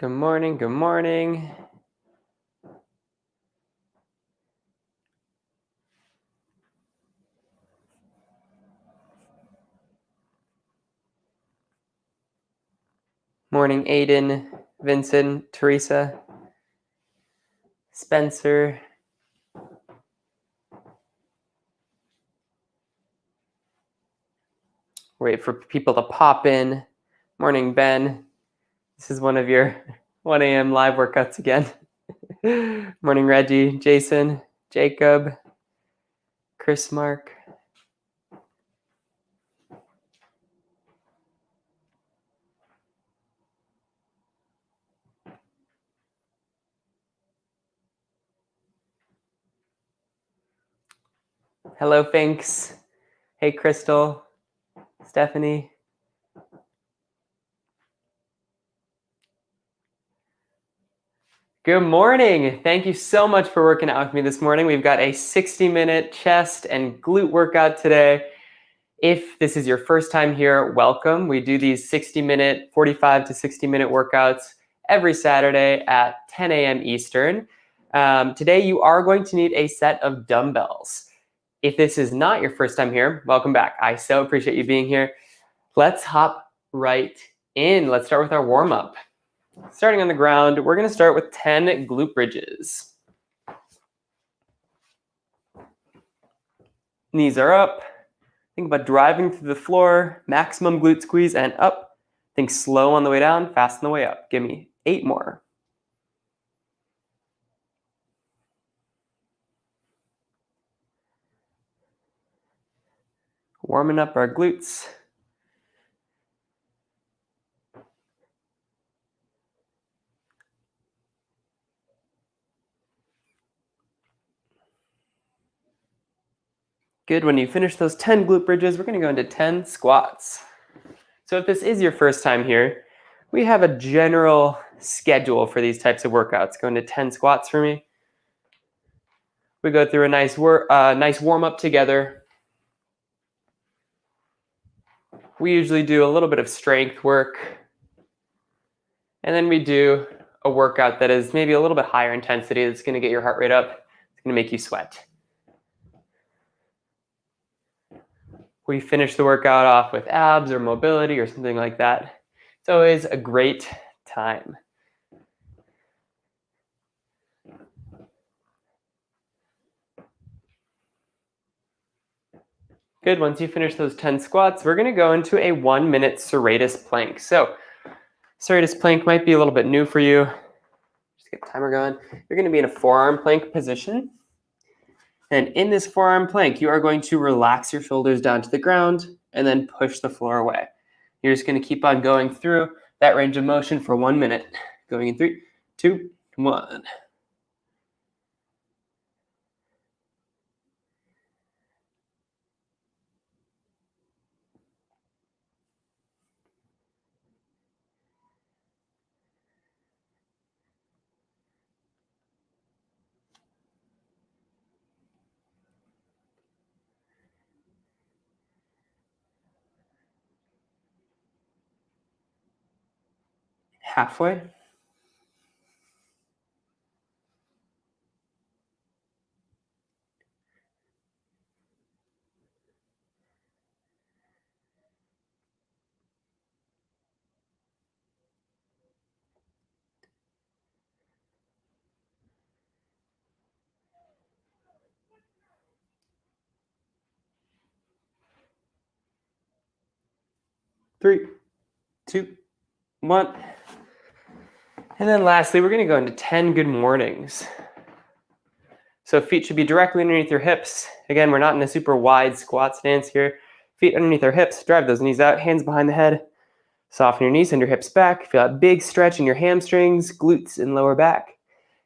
Good morning, good morning. Morning, Aiden, Vincent, Teresa, Spencer. Wait for people to pop in. Morning, Ben. This is one of your 1 a.m. live workouts again. Morning, Reggie, Jason, Jacob, Chris Mark. Hello, Finks. Hey, Crystal, Stephanie. Good morning. Thank you so much for working out with me this morning. We've got a 60-minute chest and glute workout today. If this is your first time here, welcome. We do these 60-minute, 45 to 60-minute workouts every Saturday at 10 a.m. Eastern. Today, you are going to need a set of dumbbells. If this is not your first time here, welcome back. I so appreciate you being here. Let's hop right in. Let's start with our warm-up. Starting on the ground, we're going to start with 10 glute bridges. Knees are up. Think about driving through the floor, maximum glute squeeze and up. Think slow on the way down, fast on the way up. Give me 8 more. Warming up our glutes. Good. When you finish those 10 glute bridges, we're going to go into 10 squats. So if this is your first time here, we have a general schedule for these types of workouts. Go into 10 squats for me. We go through a nice warm-up together. We usually do a little bit of strength work. And then we do a workout that is maybe a little bit higher intensity that's going to get your heart rate up. It's going to make you sweat. We finish the workout off with abs or mobility or something like that. It's always a great time. Good. Once you finish those 10 squats, we're going to go into a 1-minute Serratus Plank. So Serratus Plank might be a little bit new for you. Just get the timer going. You're going to be in a forearm plank position. And in this forearm plank, you are going to relax your shoulders down to the ground and then push the floor away. You're just going to keep on going through that range of motion for 1 minute. Going in 3, 2, 1. Halfway. Three, 2, 1. And then lastly, we're going to go into 10 good mornings. So feet should be directly underneath your hips. Again, we're not in a super wide squat stance here. Feet underneath our hips, drive those knees out, hands behind the head. Soften your knees, send your hips back. Feel that big stretch in your hamstrings, glutes, and lower back.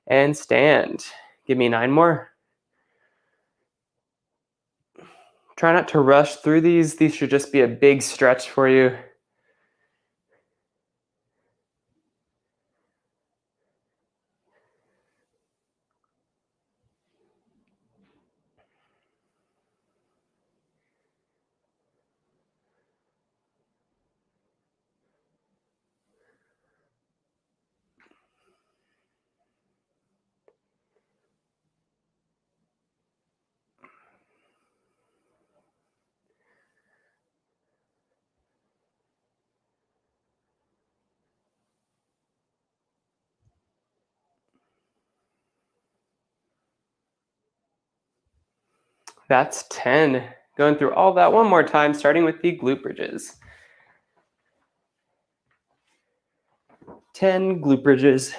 And stand. Give me 9 more. Try not to rush through these. These should just be a big stretch for you. That's 10. Going through all that one more time, starting with the glute bridges. 10 glute bridges.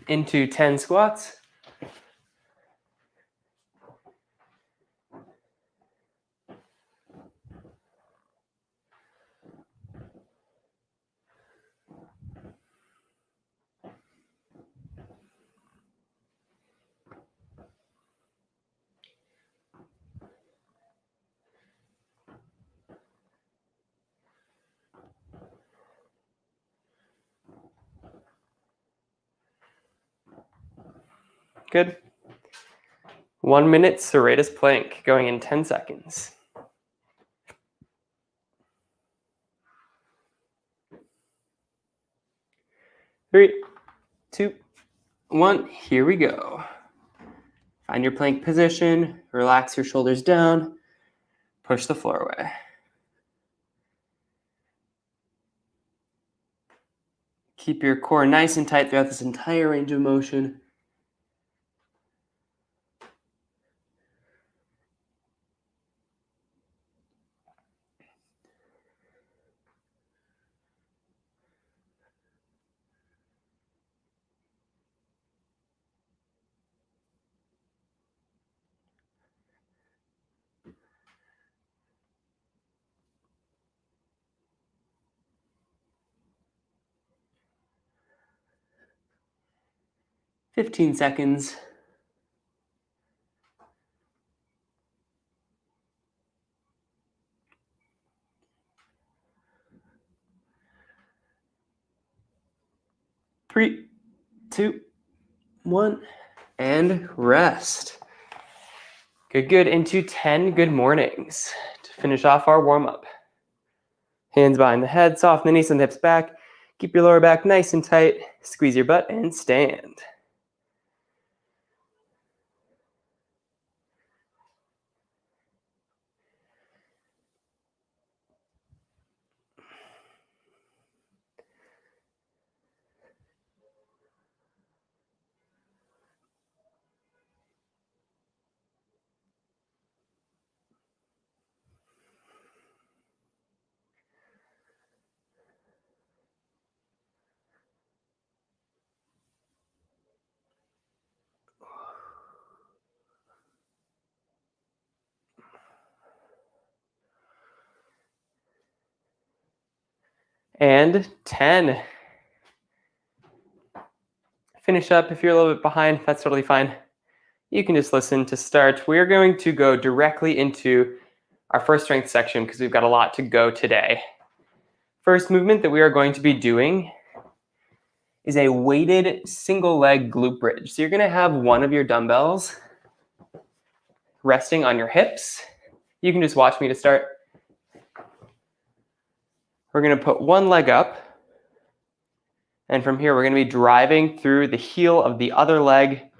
Into 10 squats. Good. 1 minute Serratus Plank going in 10 seconds. 3, 2, 1, here we go. Find your plank position, relax your shoulders down, push the floor away. Keep your core nice and tight throughout this entire range of motion. "15 seconds. Three, 2, 1, and rest. Good, good. Into 10 good mornings to finish off our warm-up. Hands behind the head, soften the knees and the hips back. Keep your lower back nice and tight. Squeeze your butt and stand. And 10. Finish up. If you're a little bit behind, that's totally fine. You can just listen to start. We're going to go directly into our first strength section because we've got a lot to go today. First movement that we are going to be doing is a weighted single leg glute bridge. So you're going to have one of your dumbbells resting on your hips. You can just watch me to start. We're going to put one leg up. And from here, we're going to be driving through the heel of the other leg,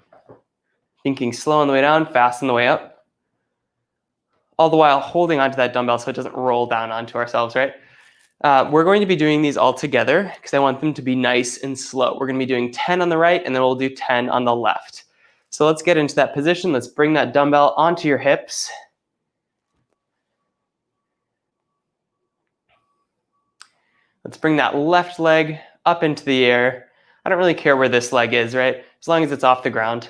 thinking slow on the way down, fast on the way up, all the while holding onto that dumbbell so it doesn't roll down onto ourselves, right? We're going to be doing these all together because I want them to be nice and slow. We're going to be doing 10 on the right, and then we'll do 10 on the left. So let's get into that position. Let's bring that dumbbell onto your hips. Let's bring that left leg up into the air. I don't really care where this leg is, right? As long as it's off the ground.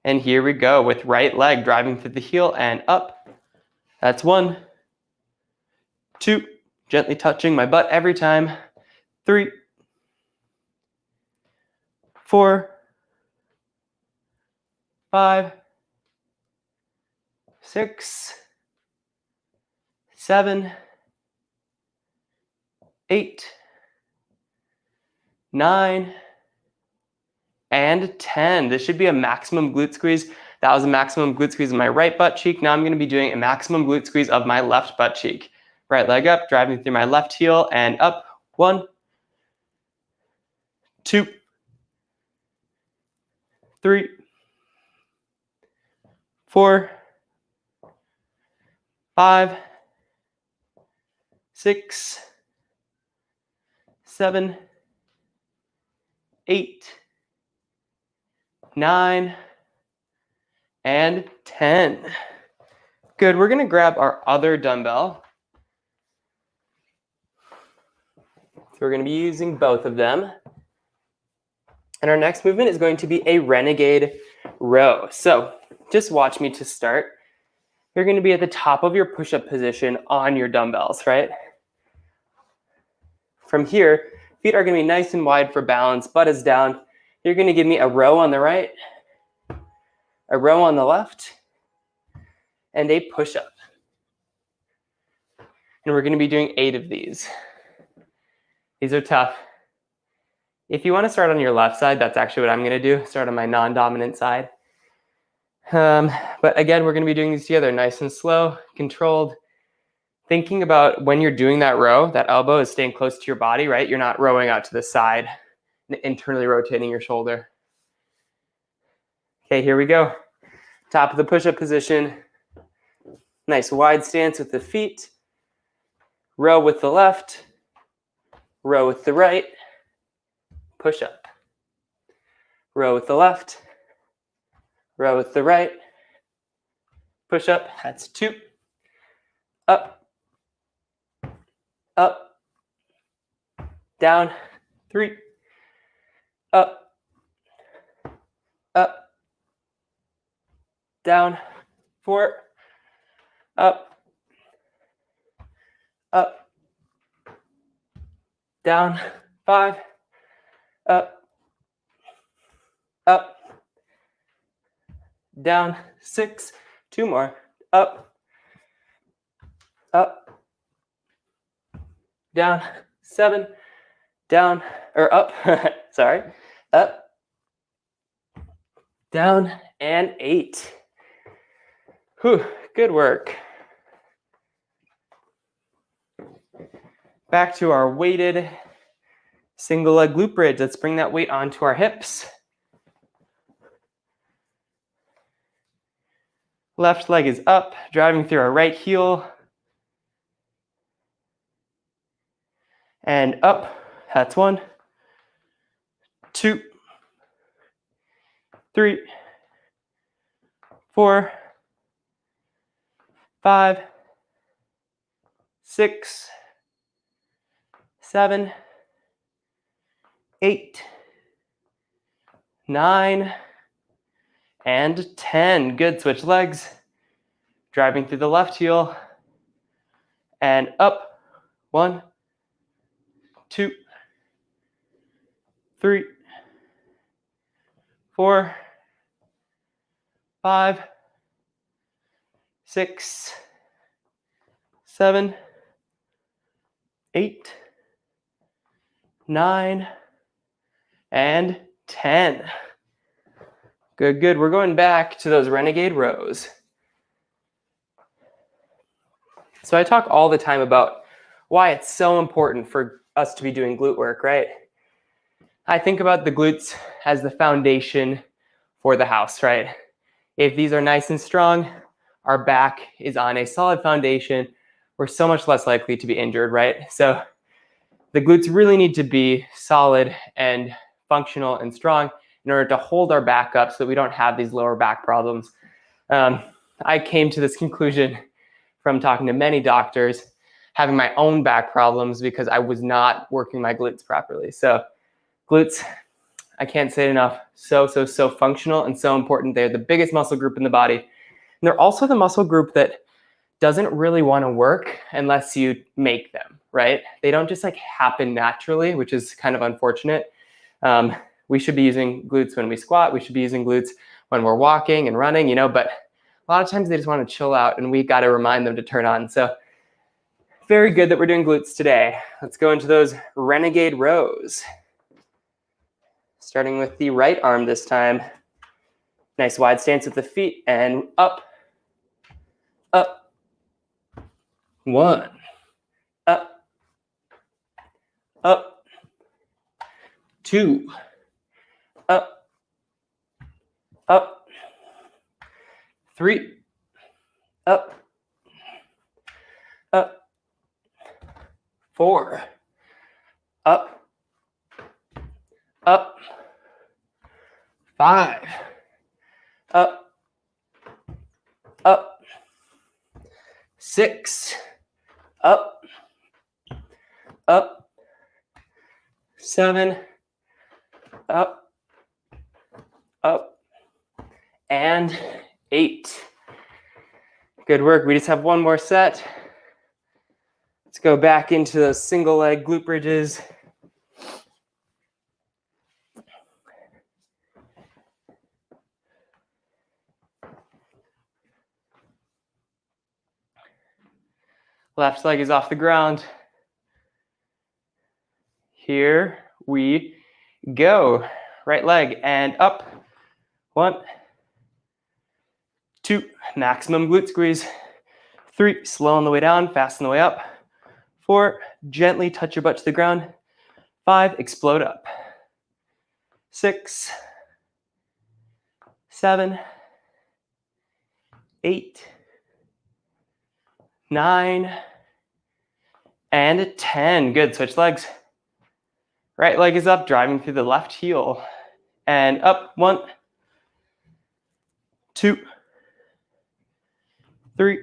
And here we go with right leg driving through the heel and up. That's 1, 2, gently touching my butt every time. 3, 4, 5, 6, 7, 8, 9, and 10. This should be a maximum glute squeeze. That was a maximum glute squeeze of my right butt cheek. Now I'm going to be doing a maximum glute squeeze of my left butt cheek. Right leg up, driving through my left heel and up. 1, 2, 3, 4, 5, 6, 7, 8, 9, and 10. Good. We're going to grab our other dumbbell. So we're going to be using both of them. And our next movement is going to be a Renegade Row. So just watch me to start. You're going to be at the top of your push-up position on your dumbbells, right? From here, feet are going to be nice and wide for balance, butt is down. You're going to give me a row on the right, a row on the left, and a push-up. And we're going to be doing 8 of these. These are tough. If you want to start on your left side, that's actually what I'm going to do. Start on my non-dominant side. But again, we're going to be doing these together, nice and slow, controlled. Thinking about when you're doing that row, that elbow is staying close to your body, right? You're not rowing out to the side and internally rotating your shoulder. Okay, here we go. Top of the push-up position. Nice wide stance with the feet. Row with the left. Row with the right. Push up. Row with the left. Row with the right. Push up. That's 2. Up. Up. Down. 3. Up. Up. Down. 4. Up. Up. Down. 5. Up. Up. Down. 6. 2 more. Up. Up. Down. 7. Down. Or up. Sorry. Up. Down. And 8. Whew. Good work. Back to our weighted single leg glute bridge. Let's bring that weight onto our hips. Left leg is up, driving through our right heel. And up. That's 1, 2, 3, 4, 5, 6, 7, 8, 9, and 10. Good. Switch legs. Driving through the left heel. And up. 1, 2, 3, 4, 5, 6, 7, 8, 9, and 10. Good, good. We're going back to those Renegade Rows. So I talk all the time about why it's so important for us to be doing glute work, right? I think about the glutes as the foundation for the house, right? If these are nice and strong, our back is on a solid foundation, we're so much less likely to be injured, right? So the glutes really need to be solid and functional and strong in order to hold our back up so that we don't have these lower back problems. I came to this conclusion from talking to many doctors, having my own back problems because I was not working my glutes properly. So glutes, I can't say it enough, so functional and so important. They're the biggest muscle group in the body. And they're also the muscle group that doesn't really want to work unless you make them, right? They don't just like happen naturally, which is kind of unfortunate. We should be using glutes when we squat. We should be using glutes when we're walking and running, you know, but a lot of times they just want to chill out and we got to remind them to turn on. So very good that we're doing glutes today. Let's go into those Renegade Rows. Starting with the right arm this time. Nice wide stance with the feet, and up, up. 1, up, up. 2, up, up. 3, up, up. 4, up, up. 5, up, up. 6, up, up. 7, up, up. And 8. Good work. We just have one more set. Let's go back into those single leg glute bridges. Left leg is off the ground. Here we go. Right leg and up. 1, 2, maximum glute squeeze. 3, slow on the way down, fast on the way up. 4, gently touch your butt to the ground. 5, explode up. 6, 7, 8, 9, and 10. Good, switch legs. Right leg is up, driving through the left heel. And up, 1, 2, 3,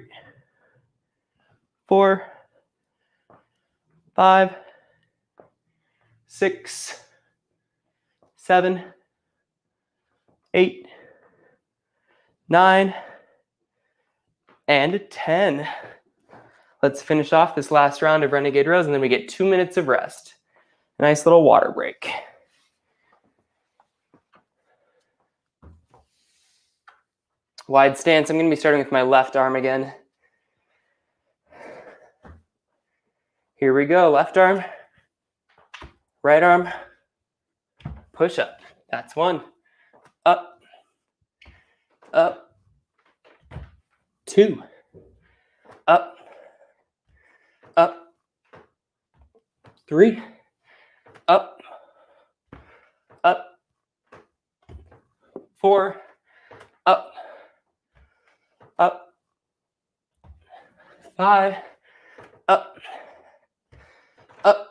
4, 5, 6, 7, 8, 9, and 10. Let's finish off this last round of Renegade Rows, and then we get 2 minutes of rest. A nice little water break. Wide stance. I'm going to be starting with my left arm again. Here we go. Left arm, right arm, push up. That's 1. Up, up. 2, up, up. 3, up, up. 4, up, up. 5, up, up.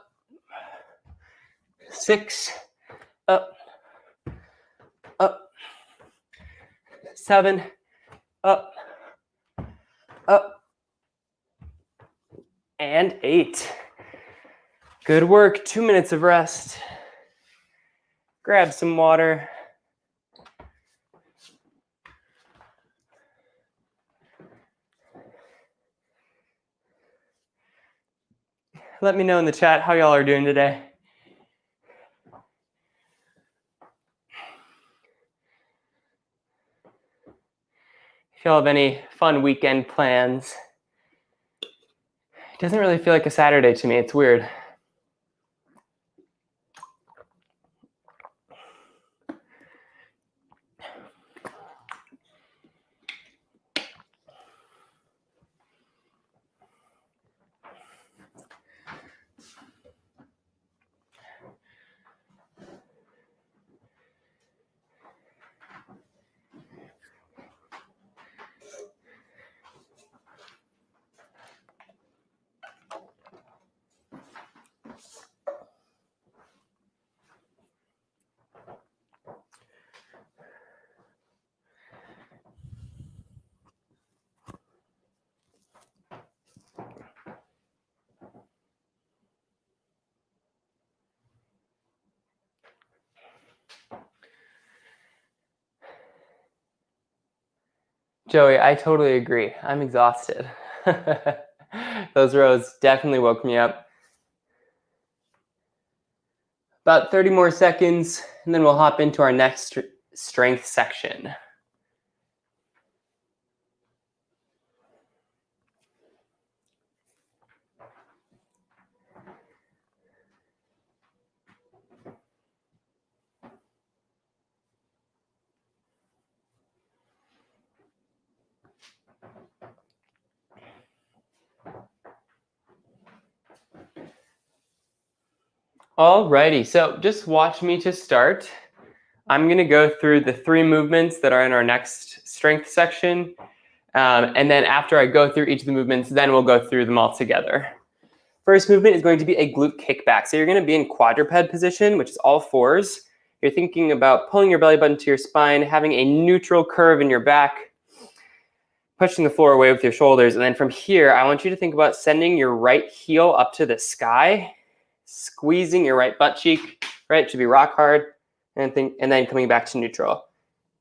6, up, up. 7, up, up. And 8. Good work. 2 minutes of rest. Grab some water. Let me know in the chat how y'all are doing today. If y'all have any fun weekend plans. It doesn't really feel like a Saturday to me. It's weird. Joey, I totally agree. I'm exhausted. Those rows definitely woke me up. About 30 more seconds, and then we'll hop into our next strength section. Alrighty, so just watch me to start. I'm going to go through the 3 movements that are in our next strength section. And then after I go through each of the movements, then we'll go through them all together. First movement is going to be a glute kickback. So you're going to be in quadruped position, which is all 4s. You're thinking about pulling your belly button to your spine, having a neutral curve in your back, pushing the floor away with your shoulders. And then from here, I want you to think about sending your right heel up to the sky, squeezing your right butt cheek, right? It should be rock hard. And then coming back to neutral.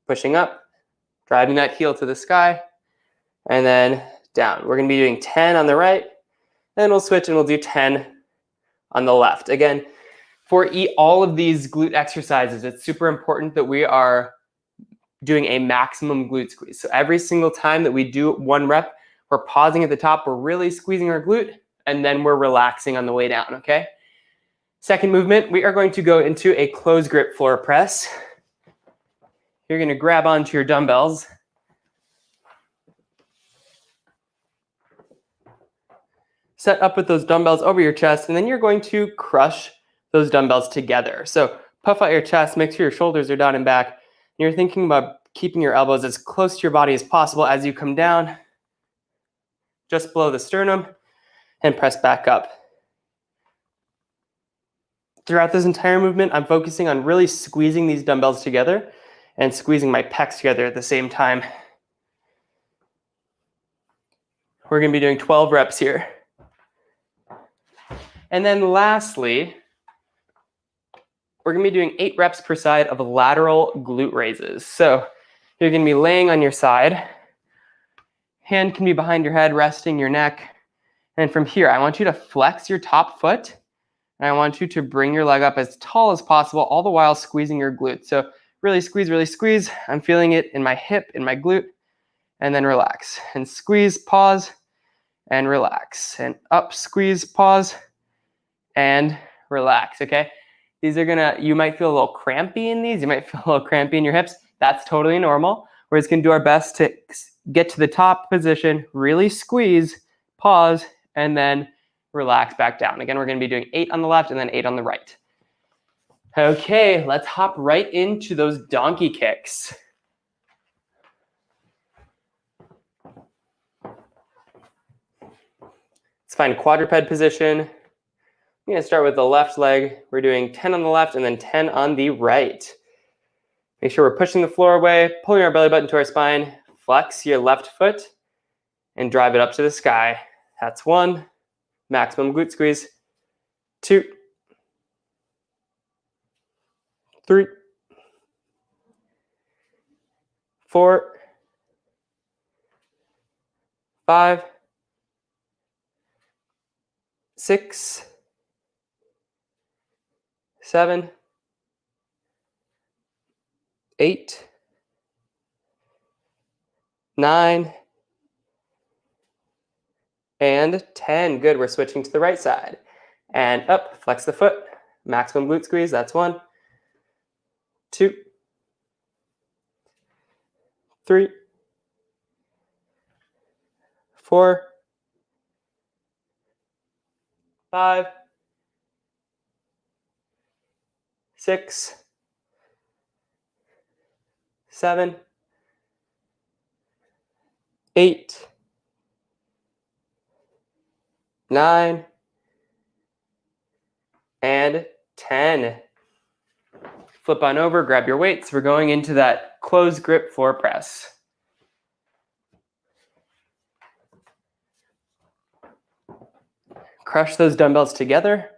Pushing up, driving that heel to the sky, and then down. We're going to be doing 10 on the right, and we'll switch and we'll do 10 on the left. Again, for all of these glute exercises, it's super important that we are doing a maximum glute squeeze. So every single time that we do 1 rep, we're pausing at the top, we're really squeezing our glute, and then we're relaxing on the way down, okay? Second movement, we are going to go into a close grip floor press. You're going to grab onto your dumbbells. Set up with those dumbbells over your chest, and then you're going to crush those dumbbells together. So puff out your chest, make sure your shoulders are down and back. And you're thinking about keeping your elbows as close to your body as possible as you come down, just below the sternum, and press back up. Throughout this entire movement, I'm focusing on really squeezing these dumbbells together and squeezing my pecs together at the same time. We're going to be doing 12 reps here. And then lastly, we're going to be doing 8 reps per side of lateral glute raises. So you're going to be laying on your side. Hand can be behind your head, resting your neck. And from here, I want you to flex your top foot. And I want you to bring your leg up as tall as possible, all the while squeezing your glute. So really squeeze, really squeeze. I'm feeling it in my hip, in my glute. And then relax. And squeeze, pause, and relax. And up, squeeze, pause, and relax, okay? These are you might feel a little crampy in these. You might feel a little crampy in your hips. That's totally normal. We're just going to do our best to get to the top position, really squeeze, pause, and then relax back down. Again, we're going to be doing 8 on the left and then 8 on the right. Okay, let's hop right into those donkey kicks. Let's find quadruped position. I'm going to start with the left leg. We're doing 10 on the left and then 10 on the right. Make sure we're pushing the floor away, pulling our belly button to our spine, flex your left foot, and drive it up to the sky. That's 1. Maximum glute squeeze. 2. 3. 4. 5. 6. 7. 8. 9. And 10. Good. We're switching to the right side. And up. Flex the foot. Maximum glute squeeze. That's 1. 2. 3. 4. 5. 6. 7. 8. 9. And 10. Flip on over, grab your weights. We're going into that closed grip floor press. Crush those dumbbells together.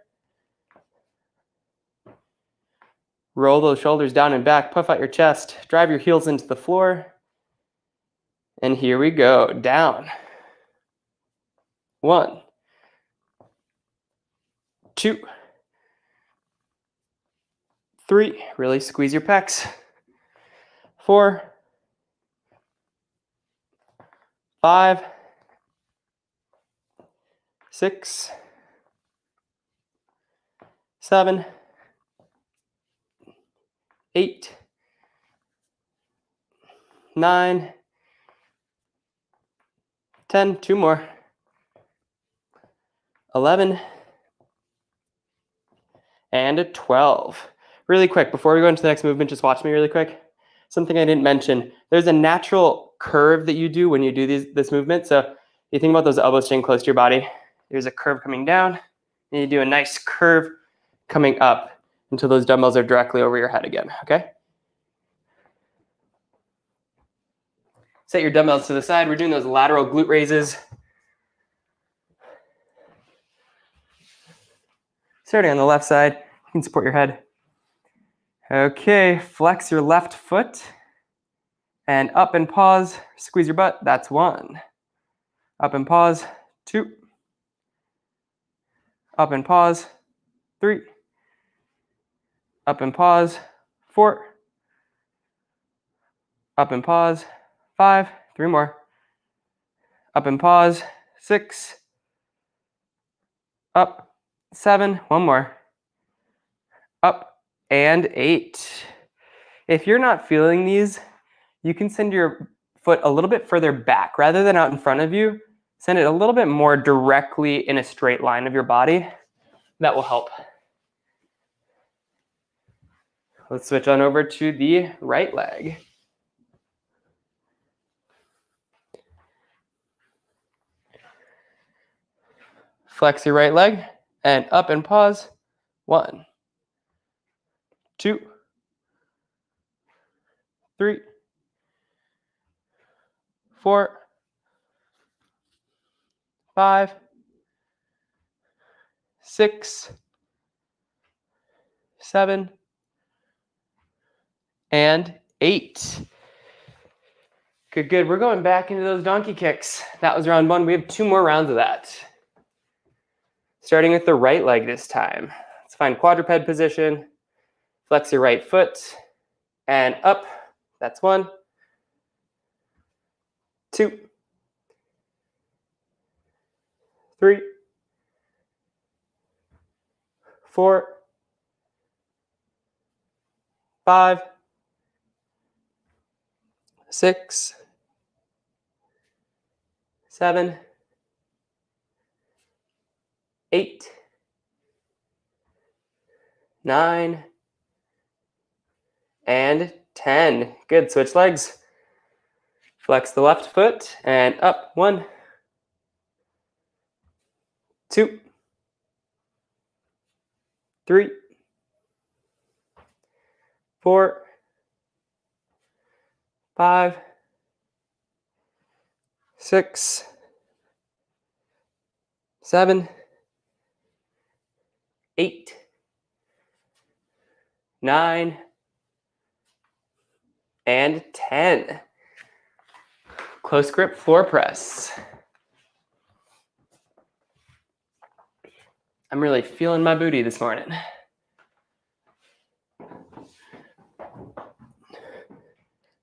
Roll those shoulders down and back, puff out your chest, drive your heels into the floor. And here we go, down. 1. 2. 3, really squeeze your pecs. 4. 5. 6. 7. 8. 9. 10. 2 more. 11. and 12. Really quick, before we go into the next movement, just watch me really quick. Something I didn't mention, there's a natural curve that you do when you do this movement. So you think about those elbows staying close to your body. There's a curve coming down, and you do a nice curve coming up until those dumbbells are directly over your head again, okay? Set your dumbbells to the side. We're doing those lateral glute raises. Starting on the left side, you can support your head. Okay, flex your left foot and up and pause. Squeeze your butt. That's 1. Up and pause. 2. Up and pause. 3. Up and pause. 4. Up and pause. 5. 3 more. Up and pause. 6. Up. 7. 1 more. Up. And 8. If you're not feeling these, you can send your foot a little bit further back. Rather than out in front of you, send it a little bit more directly in a straight line of your body. That will help. Let's switch on over to the right leg. Flex your right leg and up and pause. 1, 2, 3, 4, 5, 6, 7, and 8. Good, good. We're going back into those donkey kicks. That was round 1. We have 2 more rounds of that. Starting with the right leg this time. Let's find quadruped position. Flex your right foot and up. That's 1, 2, 3, 4, 5, 6, 7, 8, 9, and 10. Good. Switch legs. Flex the left foot and up. 1, 2, 3, 4, 5, 6, 7, 8, 9, and 10. Close grip floor press. I'm really feeling my booty this morning.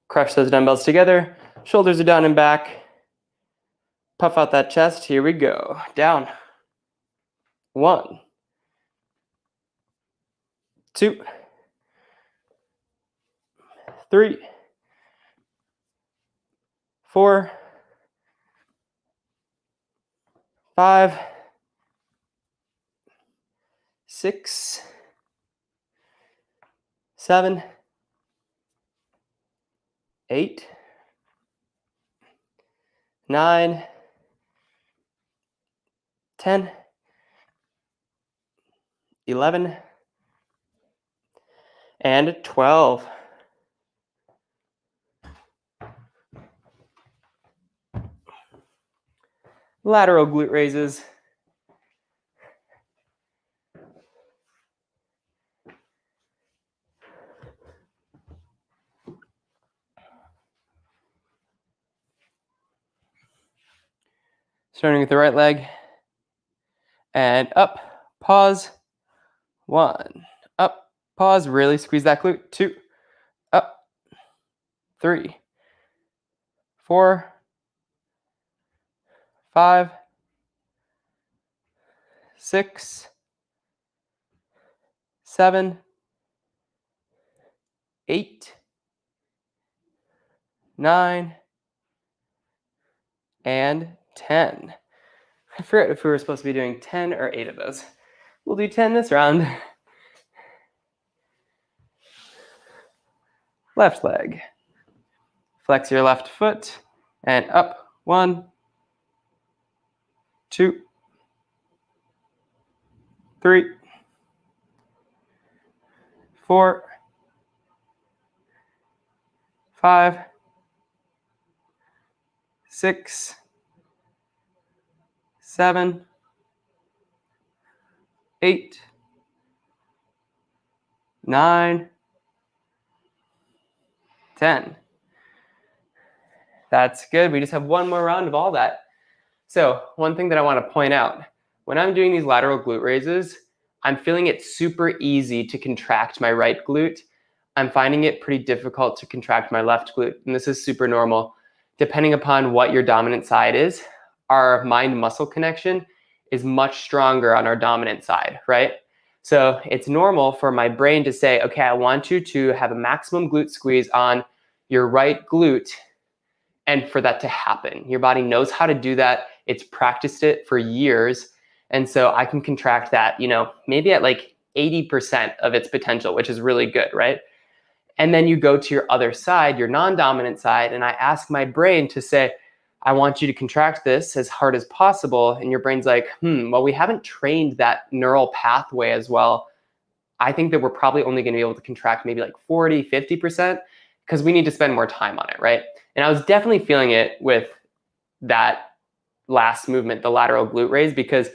Crush those dumbbells together. Shoulders are down and back. Puff out that chest. Here we go. Down. 1, 2, 3, 4, 5, 6, 7, 8, 9, 10, 11, and 12. Lateral glute raises. Starting with the right leg. And up, pause. 1, up, pause, really squeeze that glute. 2, up, 3, 4, 5, 6, 7, 8, 9, and 10. I forget if we were supposed to be doing 10 or 8 of those. We'll do 10 this round. left leg. Flex your left foot and up. 1, 2, 3, 4, 5, 6, 7, 8, 9, 10. That's good. We just have one more round of all that. So one thing that I want to point out, when I'm doing these lateral glute raises, I'm feeling it super easy to contract my right glute. I'm finding it pretty difficult to contract my left glute, and this is super normal. Depending upon what your dominant side is, our mind-muscle connection is much stronger on our dominant side, right? So it's normal for my brain to say, okay, I want you to have a maximum glute squeeze on your right glute, and for that to happen. Your body knows how to do that. It's practiced it for years. And so I can contract that, maybe at like 80% of its potential, which is really good, right? And then you go to your other side, your non-dominant side, and I ask my brain to say, I want you to contract this as hard as possible. And your brain's like, well, we haven't trained that neural pathway as well. I think that we're probably only going to be able to contract maybe like 40, 50% because we need to spend more time on it, right? And I was definitely feeling it with that last movement, the lateral glute raise, because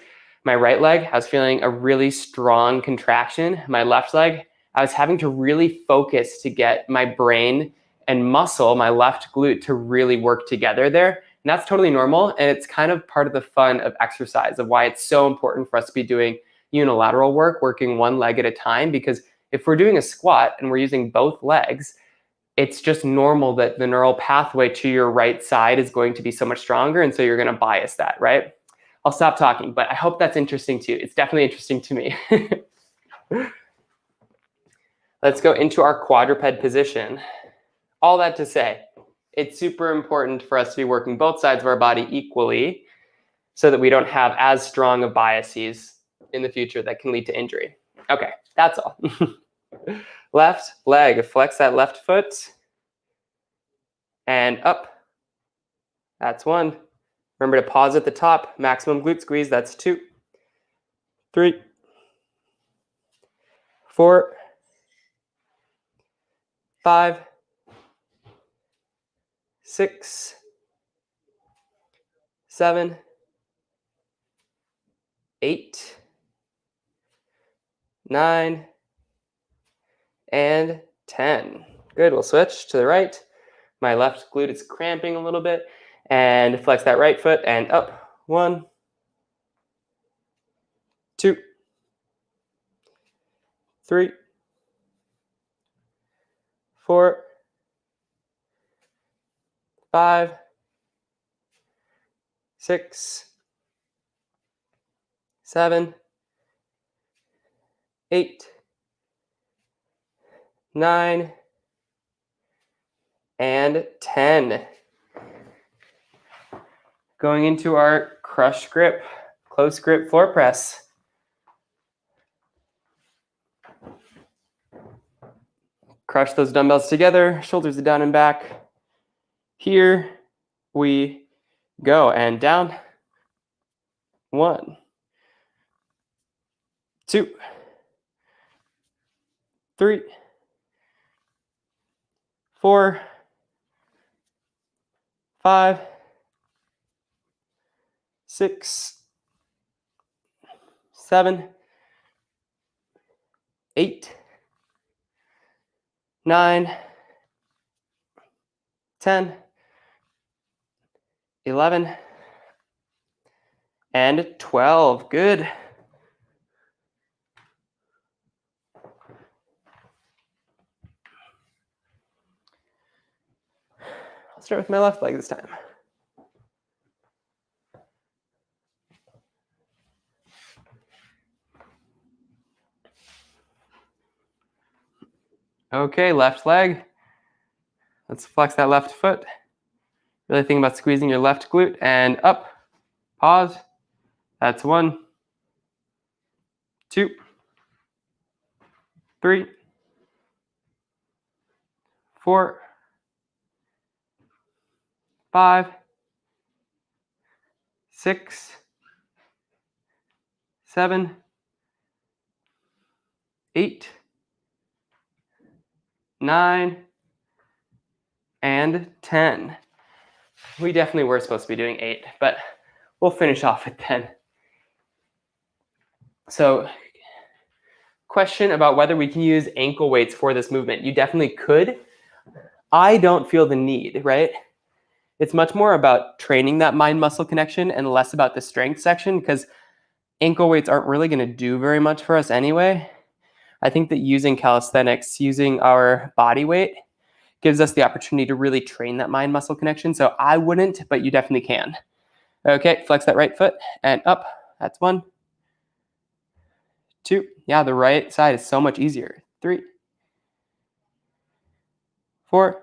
my right leg, I was feeling a really strong contraction. My left leg, I was having to really focus to get my brain and muscle, my left glute, to really work together there. And that's totally normal. And it's kind of part of the fun of exercise, of why it's so important for us to be doing unilateral work, working one leg at a time. Because if we're doing a squat and we're using both legs, it's just normal that the neural pathway to your right side is going to be so much stronger. And so you're going to bias that, right? I'll stop talking, but I hope that's interesting to you. It's definitely interesting to me. Let's go into our quadruped position. All that to say, it's super important for us to be working both sides of our body equally so that we don't have as strong of biases in the future that can lead to injury. Okay, that's all. Left leg, flex that left foot and up. That's 1. Remember to pause at the top, maximum glute squeeze, that's 2, 3, 4, 5, 6, 7, 8, 9, and 10. Good, we'll switch to the right. My left glute is cramping a little bit. And flex that right foot and up. 1, 2, 3, 4, 5, 6, 7, 8, 9, and 10. Going into our crush grip, close grip floor press. Crush those dumbbells together, shoulders are down and back. Here we go, and down. 1, 2, 3, 4, 5, 6, 7, 8, 9, 10, 11, and 12. Good. I'll start with my left leg this time. Okay, left leg. Let's flex that left foot. Really think about squeezing your left glute and up. Pause. That's 1, 2, 3, 4, 5, 6, 7, 8, 9, and 10. We definitely were supposed to be doing 8, but we'll finish off with 10. So, question about whether we can use ankle weights for this movement. You definitely could. I don't feel the need, right? It's much more about training that mind-muscle connection and less about the strength section, because ankle weights aren't really going to do very much for us anyway. I think that using calisthenics, using our body weight, gives us the opportunity to really train that mind-muscle connection. So I wouldn't, but you definitely can. Okay, flex that right foot and up. That's 1, 2. Yeah, the right side is so much easier. 3, 4,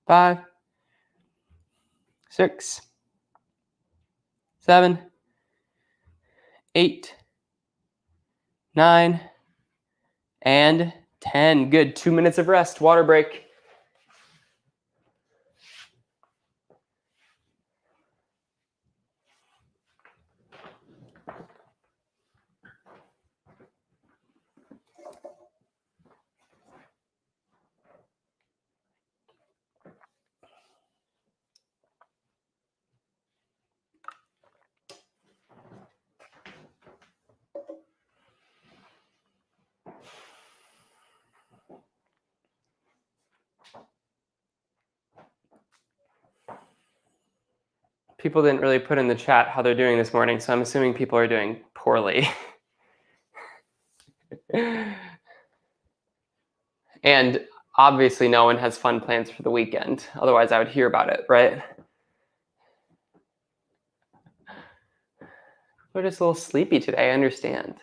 5, 6, 7, 8, 9, and 10. Good. 2 minutes of rest. Water break. People didn't really put in the chat how they're doing this morning, so I'm assuming people are doing poorly. And obviously no one has fun plans for the weekend. Otherwise I would hear about it, right? We're just a little sleepy today, I understand.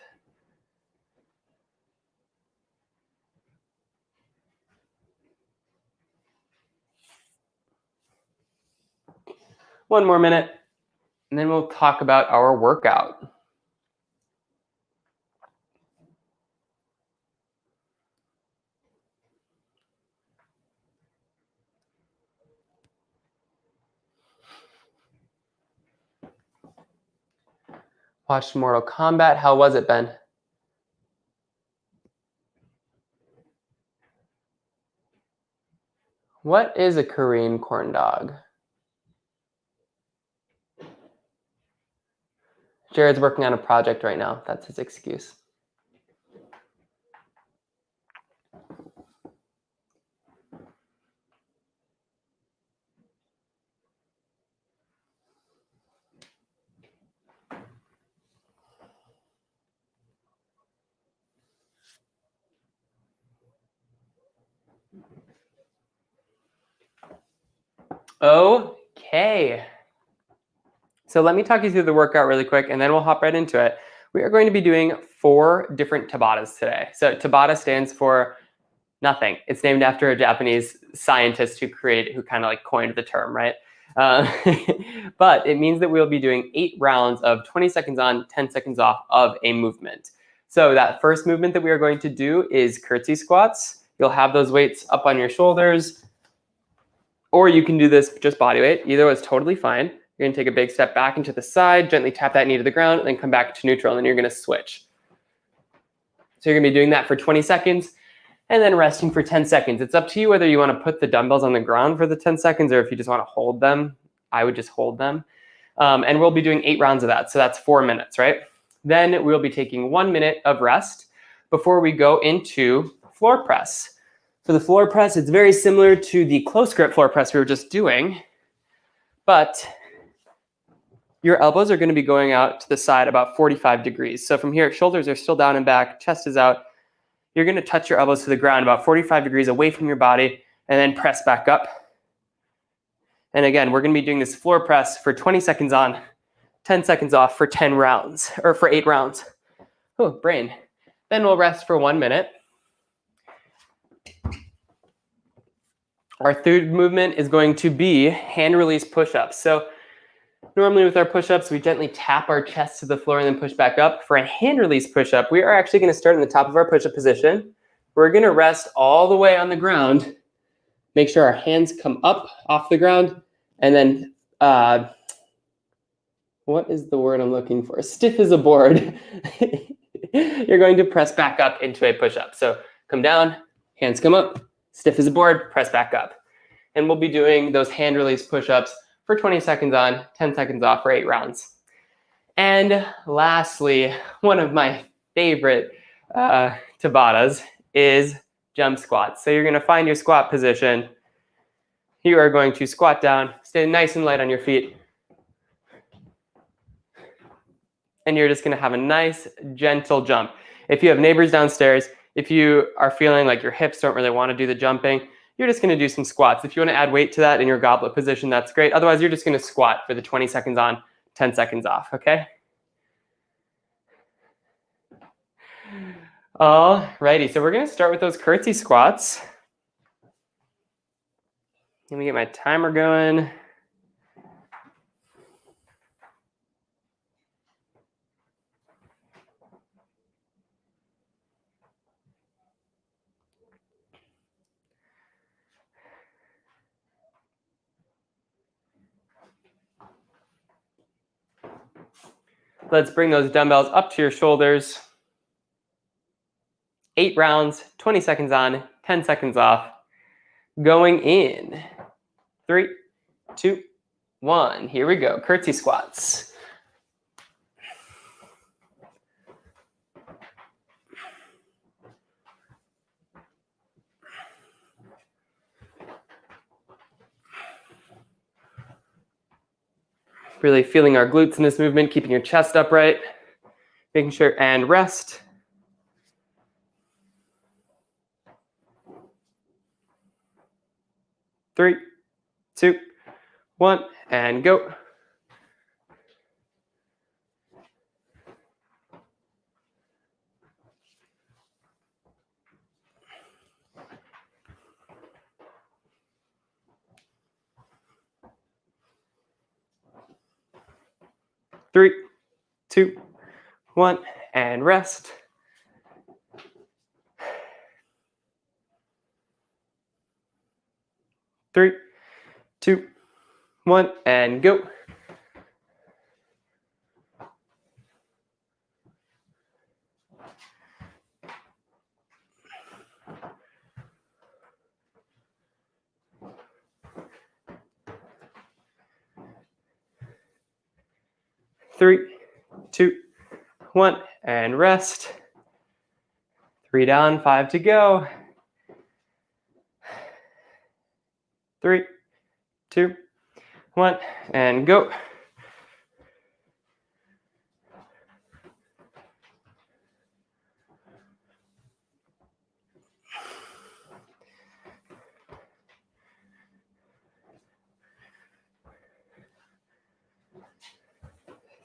One more minute, and then we'll talk about our workout. Watched Mortal Kombat. How was it, Ben? What is a Korean corn dog? Jared's working on a project right now. That's his excuse. Okay. So let me talk you through the workout really quick, and then we'll hop right into it. We are going to be doing 4 different TABATAs today. So TABATA stands for nothing. It's named after a Japanese scientist who kind of like coined the term, right? But it means that we'll be doing 8 rounds of 20 seconds on, 10 seconds off of a movement. So that first movement that we are going to do is curtsy squats. You'll have those weights up on your shoulders, or you can do this just body weight. Either is totally fine. You're going to take a big step back into the side, gently tap that knee to the ground, and then come back to neutral, and then you're going to switch. So you're going to be doing that for 20 seconds, and then resting for 10 seconds. It's up to you whether you want to put the dumbbells on the ground for the 10 seconds or if you just want to hold them. I would just hold them. And we'll be doing 8 rounds of that, so that's 4 minutes, right? Then we'll be taking 1 minute of rest before we go into floor press. For the floor press, it's very similar to the close grip floor press we were just doing, but your elbows are going to be going out to the side about 45 degrees. So from here, shoulders are still down and back, chest is out. You're going to touch your elbows to the ground about 45 degrees away from your body, and then press back up. And again, we're going to be doing this floor press for 20 seconds on, 10 seconds off for 10 rounds, or for 8 rounds. Oh, brain. Then we'll rest for 1 minute. Our third movement is going to be hand release push-ups. So normally with our push-ups, we gently tap our chest to the floor and then push back up. For a hand release push-up, we are actually going to start in the top of our push-up position. We're going to rest all the way on the ground. Make sure our hands come up off the ground. And then, what is the word I'm looking for? Stiff as a board. You're going to press back up into a push-up. So come down, hands come up, stiff as a board, press back up. And we'll be doing those hand release push-ups for 20 seconds on, 10 seconds off for 8 rounds. And lastly, one of my favorite Tabatas is jump squats. So you're going to find your squat position. You are going to squat down, stay nice and light on your feet. And you're just going to have a nice, gentle jump. If you have neighbors downstairs, if you are feeling like your hips don't really want to do the jumping, you're just going to do some squats. If you want to add weight to that in your goblet position, that's great. Otherwise, you're just going to squat for the 20 seconds on, 10 seconds off, okay? All righty, so we're going to start with those curtsy squats. Let me get my timer going. Let's bring those dumbbells up to your shoulders. 8 rounds, 20 seconds on, 10 seconds off. Going in. 3, 2, 1. Here we go. Curtsy squats. Really feeling our glutes in this movement, keeping your chest upright. Making sure, and rest. 3, 2, 1, and go. Three, 2, 1, and rest. 3, 2, 1, and go. Three, 2, 1, and rest. 3 down, 5 to go. 3, 2, 1, and go.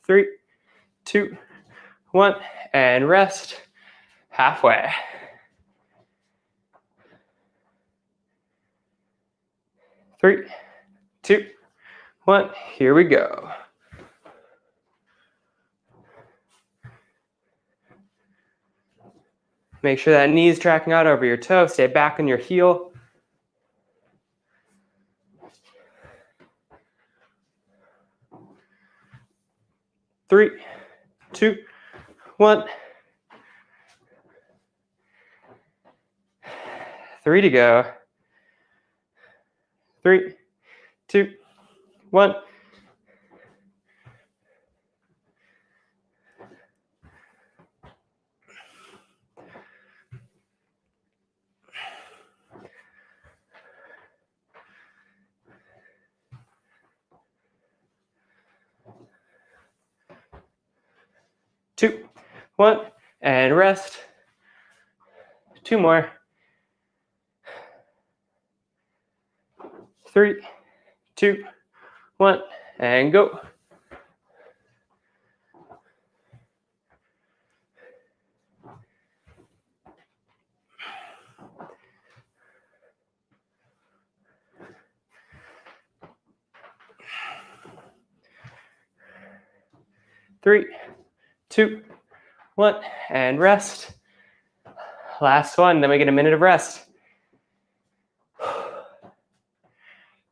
Three, 2, 1, and rest. Halfway. 3, 2, 1, here we go. Make sure that knee is tracking out over your toe. Stay back on your heel. Three, 2, 1. 3 to go. 3, 2, 1. Two, 1, and rest. 2 more. 3, 2, 1, and go. Three, 2, 1, and rest. Last one, then we get a minute of rest.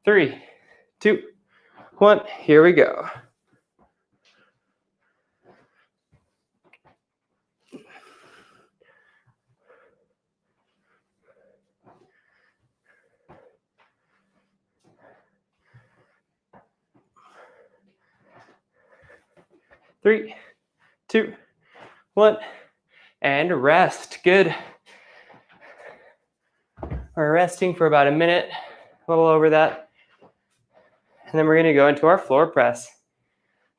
3, 2, 1, here we go. Three, 2, 1, and rest. Good. We're resting for about a minute, a little over that. And then we're going to go into our floor press.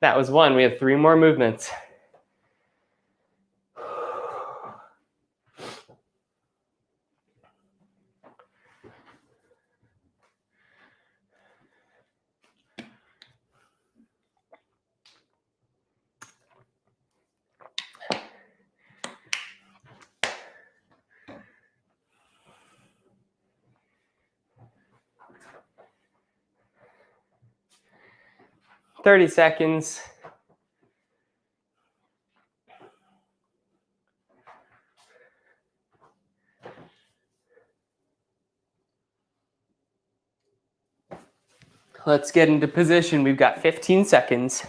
That was one. We have 3 more movements. "30 seconds. Let's get into position. We've got 15 seconds.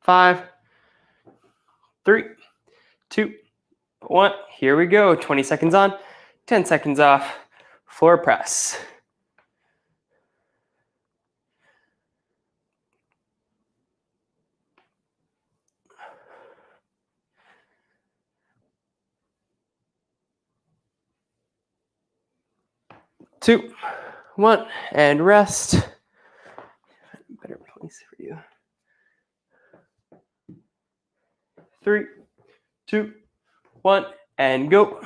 5, 3, 2, 1. Here we go. 20 seconds on, 10 seconds off. Floor press. Two, 1, and rest. Better place for you. 3, 2, 1, and go.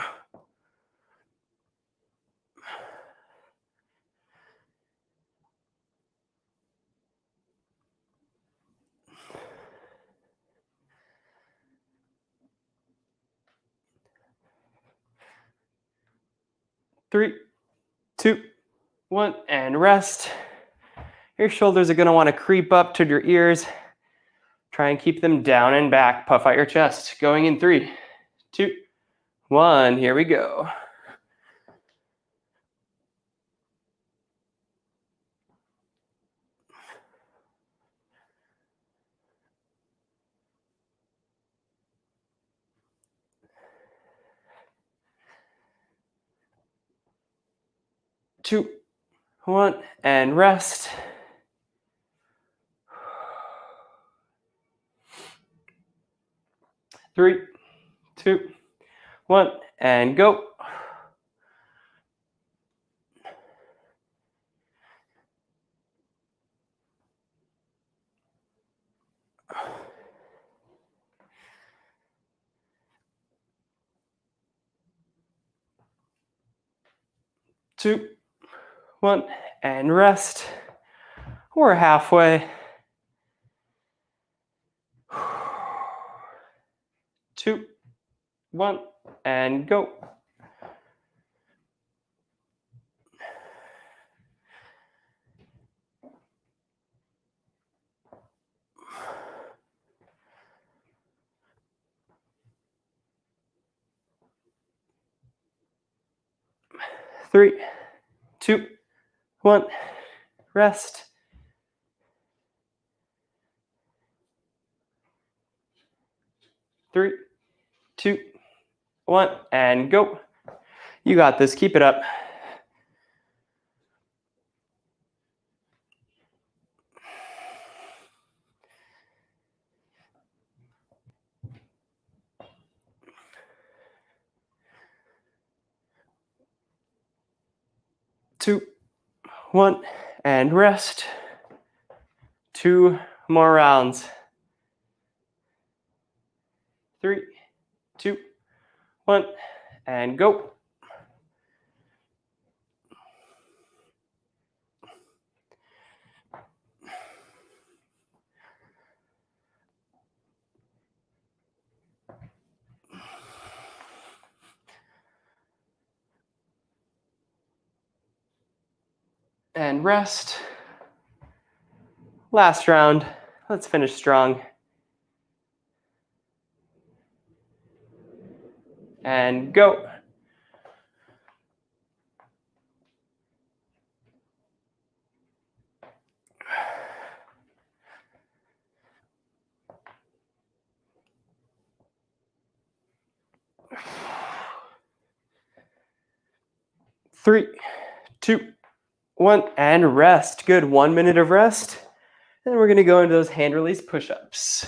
3, 2, 1, and rest. Your shoulders are going to want to creep up to your ears. Try and keep them down and back. Puff out your chest. Going in 3, 2, 1. Here we go. Two, 1, and rest. 3, 2, 1, and go. 2, 1, and rest. We're halfway. 2, 1, and go. 3, 2, 1, rest. 3, 2, 1, and go. You got this. Keep it up. Two, 1, and rest. 2 more rounds. 3, 2, 1, and go. And rest. Last round. Let's finish strong. And go. Three, two, one, and rest. Good. 1 minute of rest. And then we're going to go into those hand release push-ups.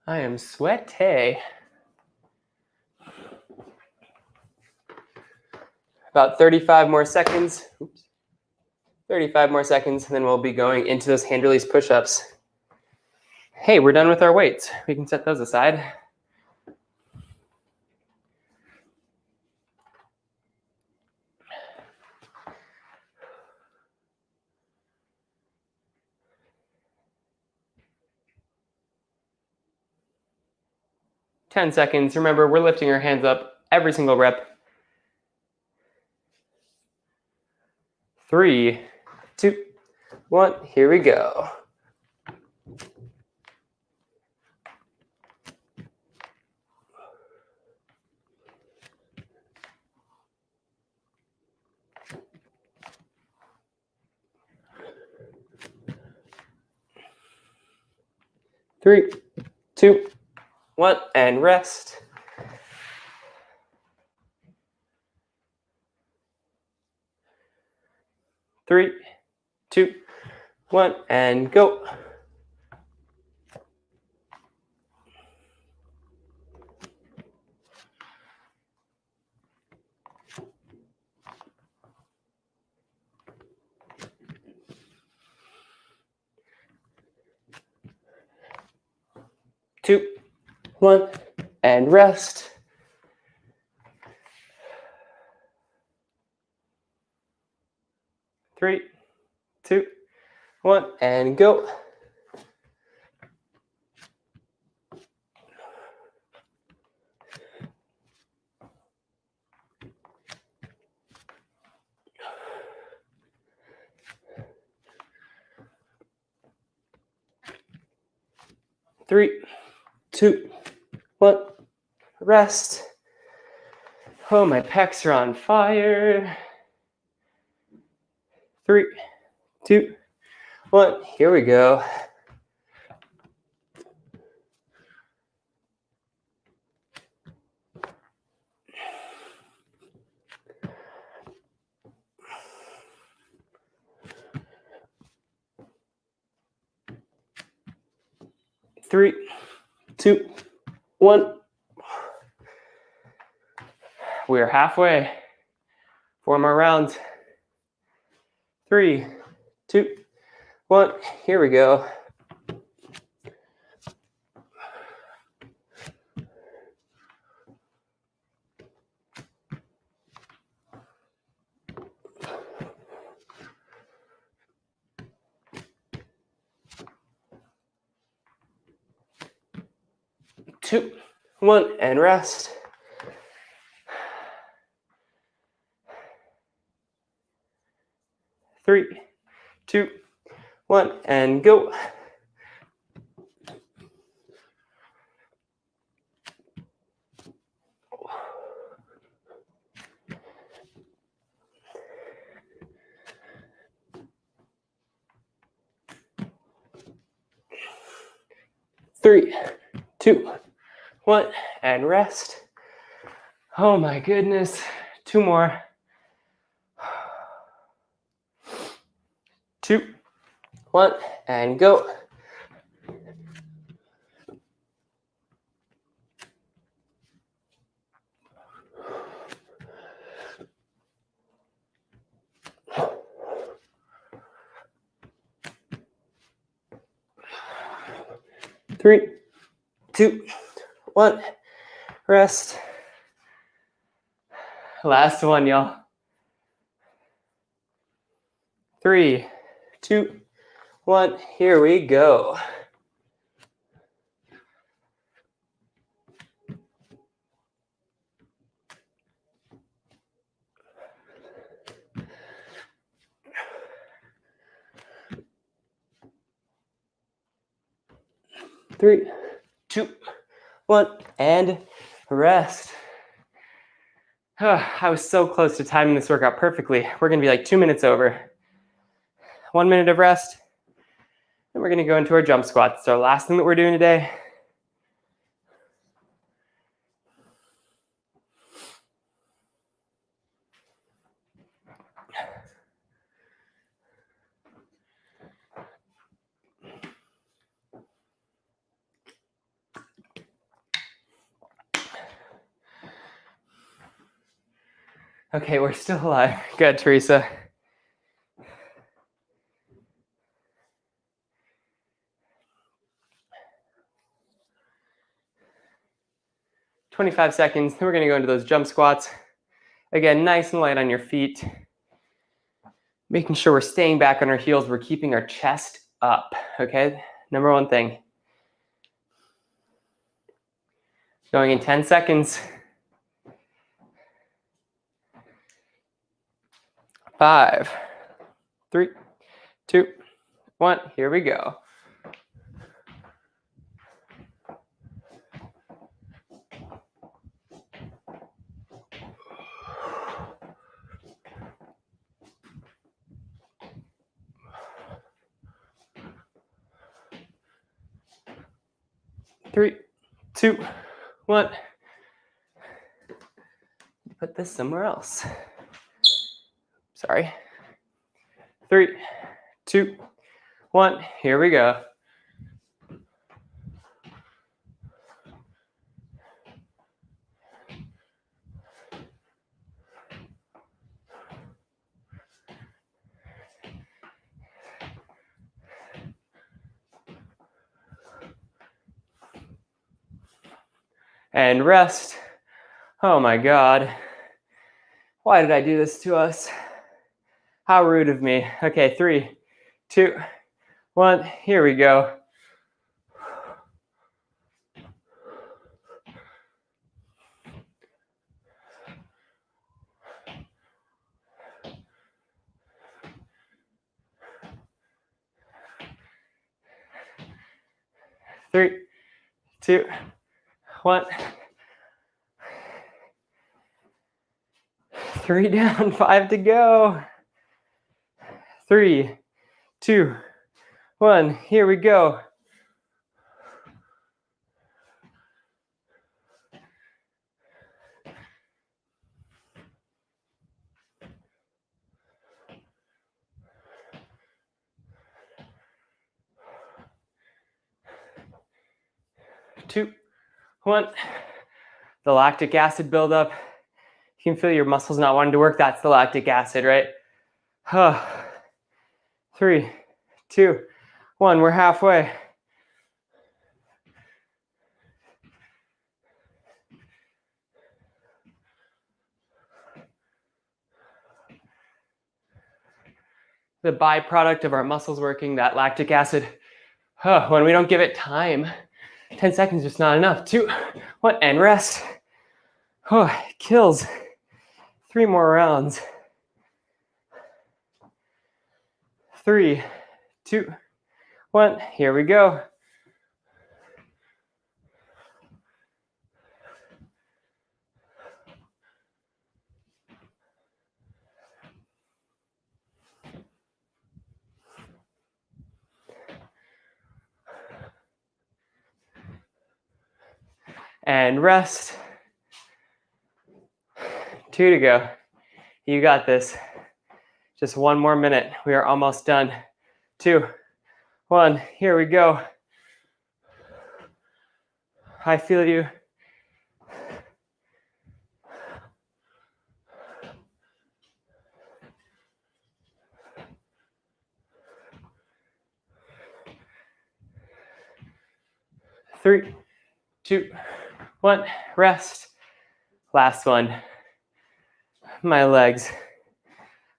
I am sweaty. About 35 more seconds. Oops. 35 more seconds, and then we'll be going into those hand release push-ups. Hey, we're done with our weights. We can set those aside. Ten seconds. Remember, we're lifting our hands up every single rep. 3, 2, 1. Here we go. Three, two, one, and rest. Three, two, one, and go. Two, one, and rest. Three, two, one, and go. Three, two, one, rest. Oh, my pecs are on fire. Three, two, one, here we go. Three, two, one. We are halfway. 4 more rounds. 3, 2, 1. Here we go. Two, one, and rest. Three, two, one, and go. Three, two, one, and rest. Oh my goodness. 2 more. 2, 1, and go. Three, two, one, rest. Last one, y'all. 3, 2, 1. Here we go. Three, 2, 1, and rest. I was so close to timing this workout perfectly. We're going to be like 2 minutes over. 1 minute of rest, and we're going to go into our jump squats. It's our last thing that we're doing today. Okay, we're still alive. Good, Teresa. "25 seconds, then we're going to go into those jump squats. Again, nice and light on your feet. Making sure we're staying back on our heels. We're keeping our chest up, okay? Number one thing. Going in 10 seconds. 5, 3, 2, 1. Here we go. Three, 2, 1. Put this somewhere else. Sorry. 3, 2, 1. Here we go. And rest. Oh my God. Why did I do this to us? How rude of me. Okay, 3, 2, 1. Here we go. Three, 2, 1. 3 down, 5 to go. 3, 2, 1. Here we go. Two, 1. The lactic acid buildup. You can feel your muscles not wanting to work. That's the lactic acid, right? 3, 2, 1. We're halfway. The byproduct of our muscles working, that lactic acid. When we don't give it time, 10 seconds is just not enough. 2, 1, and rest. It kills. 3 more rounds. 3, 2, 1. Here we go. And rest. 2 to go. You got this. Just 1 more minute. We are almost done. 2, 1. Here we go. I feel you. Three, 2, 1. Rest. Last one. My legs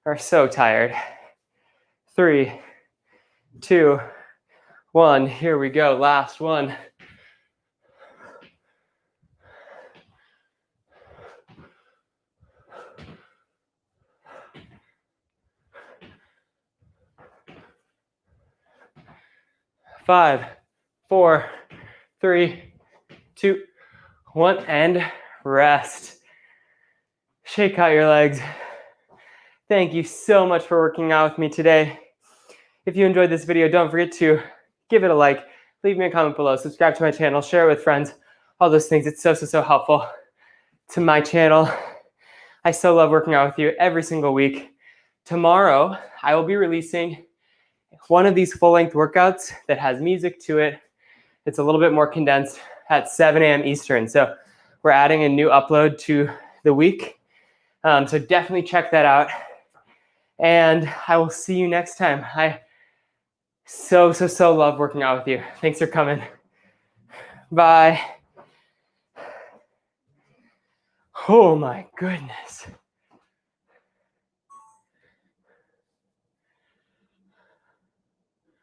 are so tired. 3, 2, 1. Here we go. Last one. Five, 4, 3, 2, 1, and rest. Shake out your legs. Thank you so much for working out with me today. If you enjoyed this video, don't forget to give it a like, leave me a comment below, subscribe to my channel, share it with friends, all those things. It's so helpful to my channel. I so love working out with you every single week. Tomorrow, I will be releasing one of these full-length workouts that has music to it. It's a little bit more condensed at 7 a.m. Eastern. So we're adding a new upload to the week. So definitely check that out. And I will see you next time. I so love working out with you. Thanks for coming. Bye. Oh my goodness.